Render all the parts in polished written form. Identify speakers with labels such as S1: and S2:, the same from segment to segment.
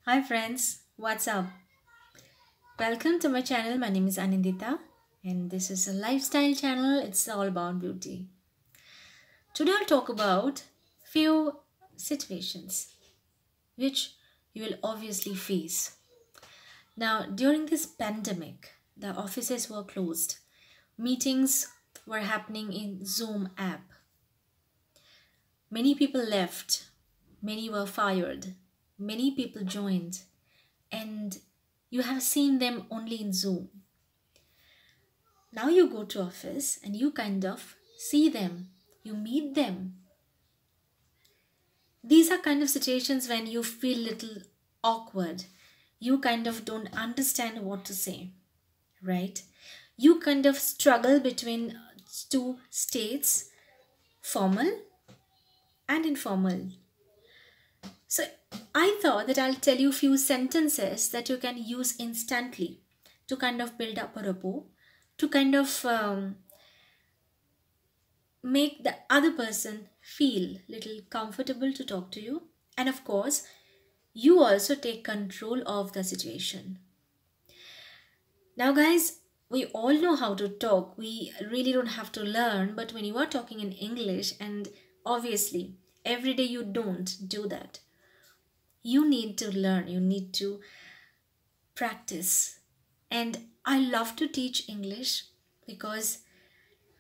S1: Hi friends, what's up? Welcome to my channel. My name is Anindita and this is a lifestyle channel. It's all about beauty. Today I'll talk about few situations which you will obviously face. Now, during this pandemic, the offices were closed. Meetings were happening in Zoom app. Many people left, many were fired, many people joined, and you have seen them only in Zoom. Now you go to office and you kind of see them, you meet them. These are kind of situations when you feel little awkward. You kind of don't understand what to say, right? You kind of struggle between two states, formal and informal. So I thought that I'll tell you a few sentences that you can use instantly to kind of build up a rapport, to kind of make the other person feel little comfortable to talk to you, and of course you also take control of the situation. Now guys, we all know how to talk, we really don't have to learn, but when you are talking in English, and obviously every day you don't do that, you need to learn, you need to practice. And I love to teach English because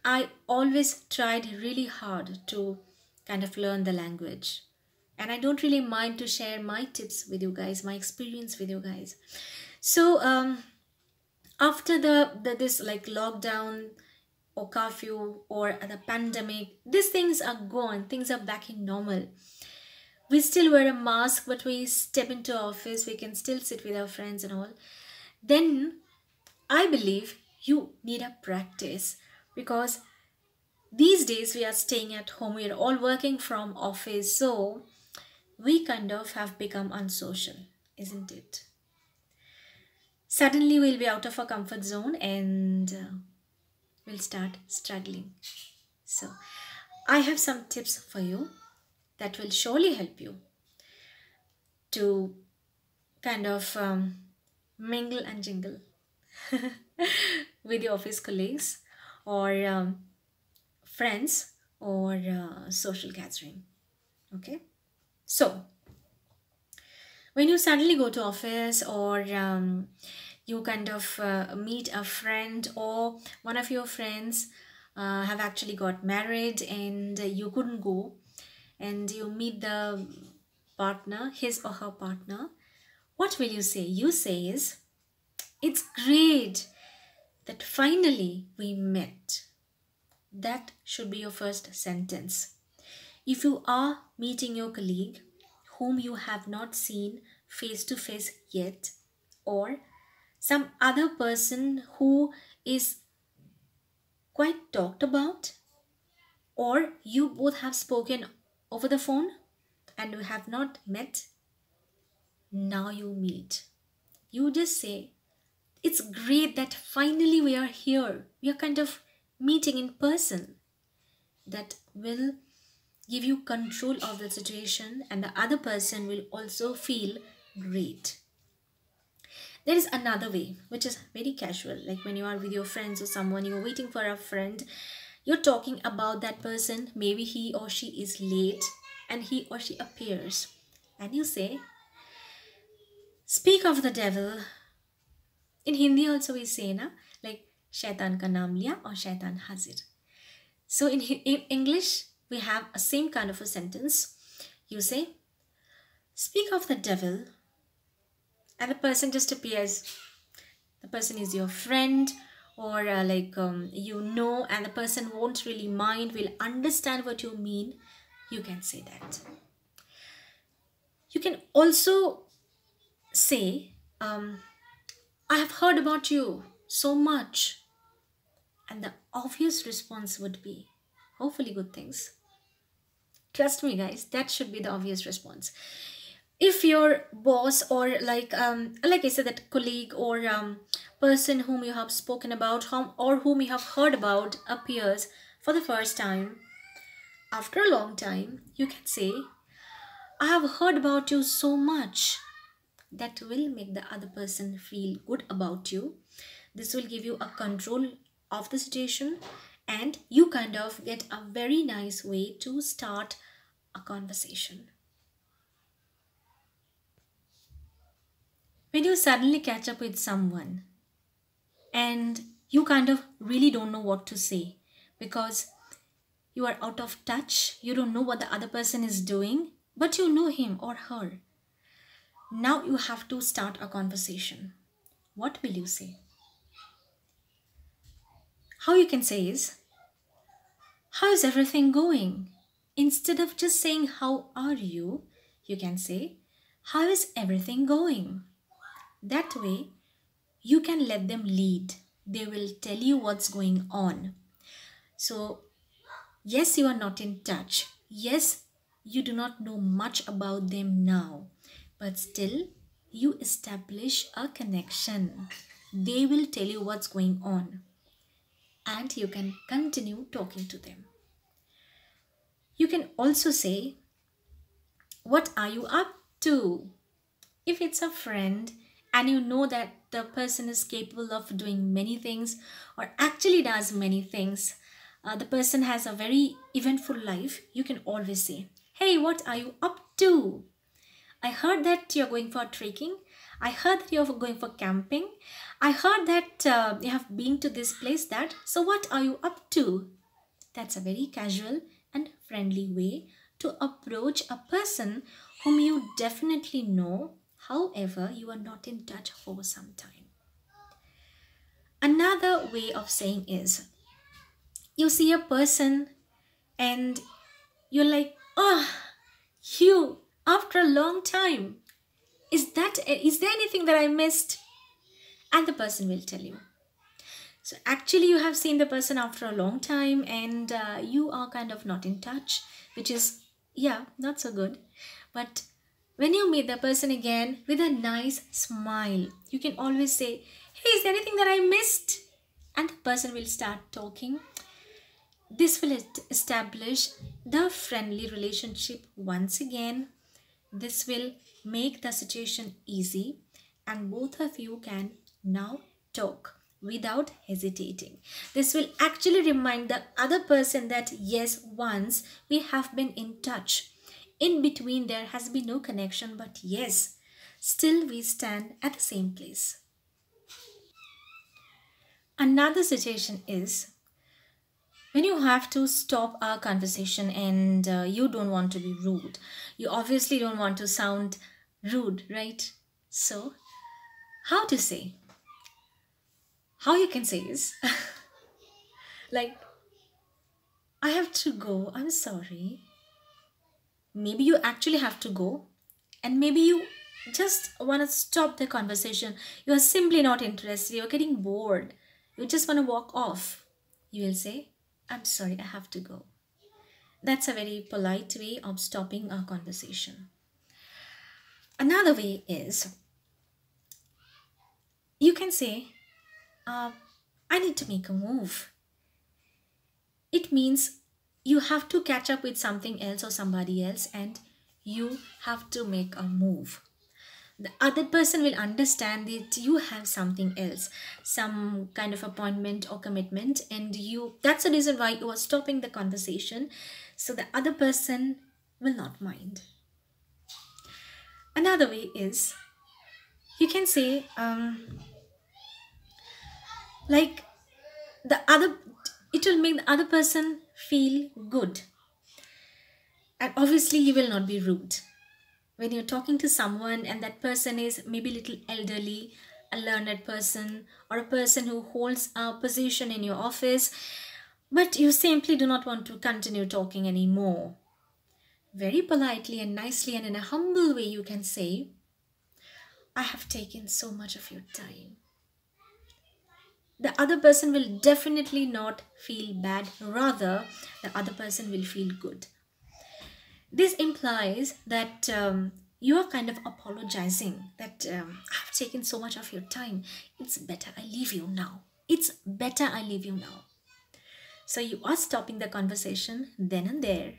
S1: I always tried really hard to kind of learn the language. And I don't really mind to share my tips with you guys, my experience with you guys. So after the this like lockdown or curfew or the pandemic, these things are gone, things are back in normal. We still wear a mask, but we step into office, we can still sit with our friends and all. Then I believe you need a practice because these days we are staying at home, we are all working from office, so we kind of have become unsocial, isn't it? Suddenly we'll be out of our comfort zone and we'll start struggling. So I have some tips for you that will surely help you to kind of mingle and jingle with your office colleagues or friends or social gathering. Okay, so when you suddenly go to office or you kind of meet a friend or one of your friends have actually got married and you couldn't go, and you meet the partner, his or her partner, what will you say? You say is, it's great that finally we met. That should be your first sentence. If you are meeting your colleague whom you have not seen face to face yet, or some other person who is quite talked about, or you both have spoken over the phone and you have not met, now you meet. You just say, it's great that finally we are here. We are kind of meeting in person. That will give you control of the situation and the other person will also feel great. There is another way which is very casual, like when you are with your friends or someone, you're waiting for a friend, you're talking about that person, maybe he or she is late and he or she appears, and you say, speak of the devil. In Hindi also we say na, like shaitan ka naam liya or shaitan hazir. So in English we have a same kind of a sentence. You say, speak of the devil, and the person just appears. The person is your friend or you know, and the person won't really mind, will understand what you mean. You can say that. You can also say, I have heard about you so much. And the obvious response would be, hopefully good things. Trust me guys, that should be the obvious response. If your boss or like I said, that colleague or person whom you have spoken about or whom you have heard about appears for the first time after a long time, you can say, I have heard about you so much. that will make the other person feel good about you. This will give you a control of the situation, and you kind of get a very nice way to start a conversation. When you suddenly catch up with someone and you kind of really don't know what to say because you are out of touch, you don't know what the other person is doing, but you know him or her. Now you have to start a conversation. What will you say? How you can say is, how is everything going? Instead of just saying, how are you? You can say, how is everything going? That way, you can let them lead. They will tell you what's going on. So, yes, you are not in touch. Yes, you do not know much about them now. But still, you establish a connection. They will tell you what's going on. And you can continue talking to them. You can also say, what are you up to? If it's a friend and you know that the person is capable of doing many things or actually does many things, the person has a very eventful life, you can always say, hey, what are you up to? I heard that you're going for trekking. I heard that you're going for camping. I heard that you have been to this place that. So what are you up to? That's a very casual and friendly way to approach a person whom you definitely know, however, you are not in touch for some time. Another way of saying is, you see a person and you're like, oh, you, after a long time. Is there anything that I missed? And the person will tell you. So actually you have seen the person after a long time and you are kind of not in touch, which is, yeah, not so good. But when you meet the person again with a nice smile, you can always say, hey, is there anything that I missed? And the person will start talking. This will establish the friendly relationship once again. This will make the situation easy and both of you can now talk without hesitating. This will actually remind the other person that yes, once we have been in touch. In between there has been no connection, but yes, still we stand at the same place. Another situation is when you have to stop a conversation and you don't want to be rude. You obviously don't want to sound rude, right? So, how to say? How you can say is like, I have to go, I'm sorry. Maybe you actually have to go, and maybe you just want to stop the conversation. You are simply not interested, you're getting bored, you just want to walk off. You will say, I'm sorry, I have to go. That's a very polite way of stopping a conversation. Another way is you can say, I need to make a move. It means you have to catch up with something else or somebody else and you have to make a move. The other person will understand that you have something else, some kind of appointment or commitment, and that's the reason why you are stopping the conversation, so the other person will not mind. Another way is you can say like the other it will make the other person feel good, and obviously you will not be rude when you're talking to someone and that person is maybe a little elderly, a learned person, or a person who holds a position in your office, but you simply do not want to continue talking anymore. Very politely and nicely and in a humble way you can say, I have taken so much of your time. The other person will definitely not feel bad, rather the other person will feel good. This implies that you are kind of apologizing that I've taken so much of your time. It's better I leave you now. It's better I leave you now. So you are stopping the conversation then and there,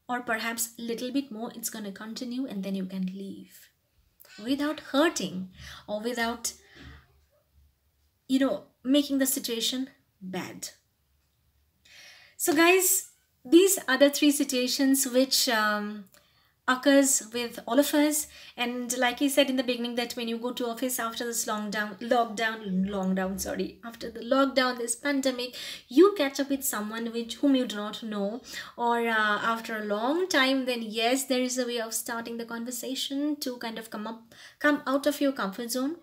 S1: or perhaps a little bit more, it's going to continue and then you can leave. without hurting or without, making the situation bad. So guys, these are the three situations which occurs with all of us. And like I said in the beginning, that when you go to office after this after the lockdown, this pandemic, you catch up with someone whom you do not know, or after a long time, then yes, there is a way of starting the conversation to kind of come out of your comfort zone.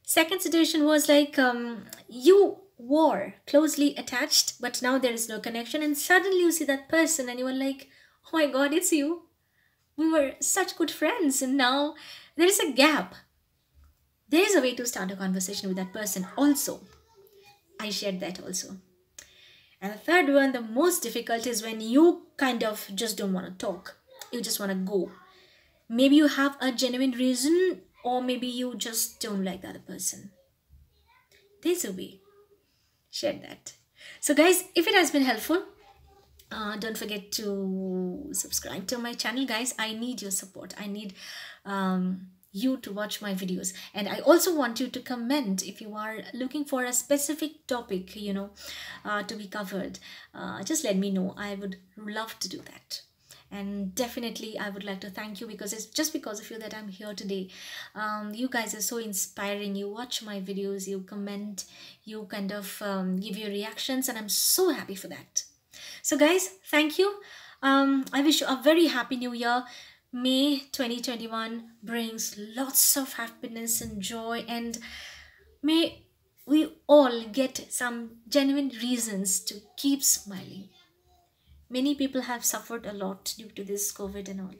S1: Second situation was like, you were closely attached, but now there is no connection, and suddenly you see that person, and you are like, oh my god, it's you. We were such good friends, and now there is a gap. There is a way to start a conversation with that person, also. I shared that also. And the third one, the most difficult, is when you kind of just don't want to talk, you just want to go. Maybe you have a genuine reason, or maybe you just don't like the other person. There's a way. Share that. So guys, if it has been helpful, don't forget to subscribe to my channel, guys. I need your support. I need you to watch my videos, and I also want you to comment if you are looking for a specific topic, to be covered. Just let me know. I would love to do that. And definitely I would like to thank you, because it's just because of you that I'm here today. You guys are so inspiring. You watch my videos, you comment, you kind of give your reactions, and I'm so happy for that. So guys, thank you. I wish you a very happy new year. May 2021 brings lots of happiness and joy, and may we all get some genuine reasons to keep smiling. Many people have suffered a lot due to this COVID and all.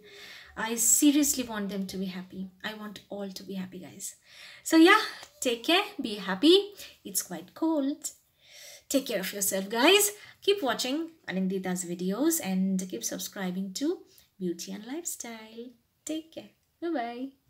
S1: I seriously want them to be happy. I want all to be happy, guys. So yeah, take care, be happy. It's quite cold. Take care of yourself, guys. Keep watching Anindita's videos and keep subscribing to Beauty and Lifestyle. Take care. Bye-bye.